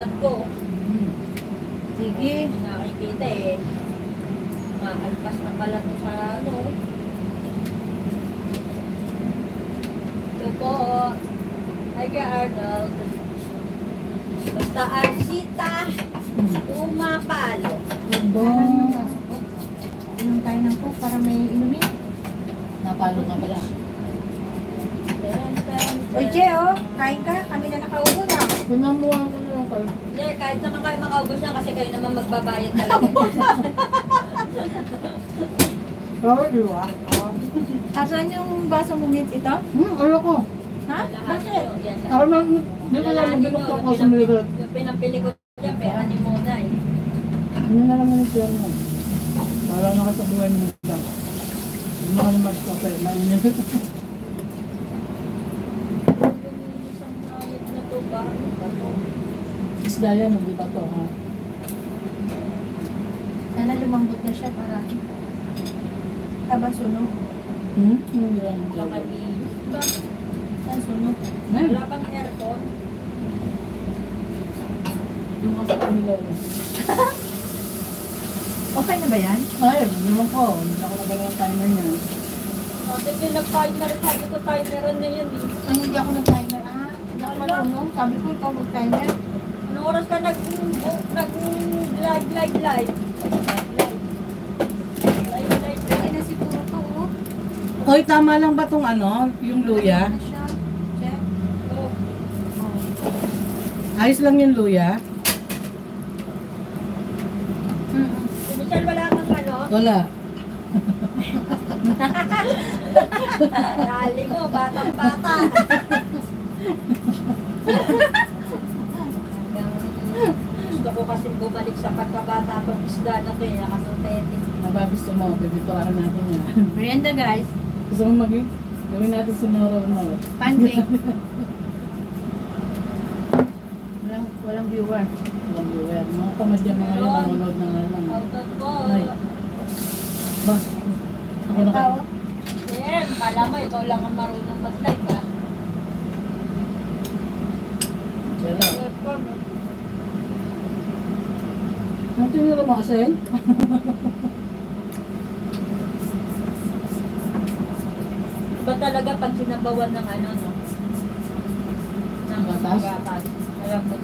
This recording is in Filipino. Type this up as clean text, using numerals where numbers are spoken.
ko. Sige. Nakikita eh. Maalpas na pala to sa ano. Ito po. Hi kay Arnold. Basta Arsita. Umapalo. Bong. Inom tayo ng coke para may inumin. Napalo nga pala. Oy, Che, oh. Kain ka. Kami na nakaupo na. Pinamuha ko na lang kayo. Hindi, kahit naman kayo makaubos na kasi kayo naman magbabayad talaga. Oo, di ba? Asan yung baso mo mint ito? Ayoko. Ha? Lahat Bakit? nyo, yan. Ako lang, di ko lang binukto ko sa milit. Yung pinapili ko dyan, pera ni Mona eh. Ano na naman yung pera mo? Para nakasabuhan mo ito. Hindi mo ka naman kapay, mainit. Isang ayat na to ba? Ano ba to? Isda yan, hindi ba ito, ha? Sana lumambot na siya para taba sunog. Hindi lang yung Baka pera. di- ba? Saan sunog? Ngayon, Wala bang aircon? yung kasi kanila. Okay na ba yan? Ay, hindi mo ko. Hindi ako nagawa ng timer niya. Kasi pinag-timer, sabi ko timeran na yan eh. Ay, hindi ako nag-timer. Ah, hindi ako marunong. Sabi ko ikaw mag-timer. Anong oras ka nag-live? Live. Ay, na siguro to, oh. Hoy, tama lang ba tong ano, yung luya? Ano siya? Check. Oh, Ayos lang yung luya? si Michelle, wala kang ano? Wala. Dali mo, batang-bata. Gusto ko kasi bumalik sa pagkabata pag isda na to eh, nakasuntetik. Nababisto mo, bibituaran natin yan. Merienda, guys. Gusto mo maging? Gawin natin sa noro-noro. Pancake. Walang viewer. Walang viewer. Mga kamadya mga yung nanonood na nga lang. Autot ko. Ay. Ba? Ako na Ikaw? ka. Yan, kala mo, ikaw lang ang marunong mag-type ah. Wala. Ang tinira mo kasi? Iba talaga pag sinabawan ng ano, no? Ng Gatas? gatas. Alam mo,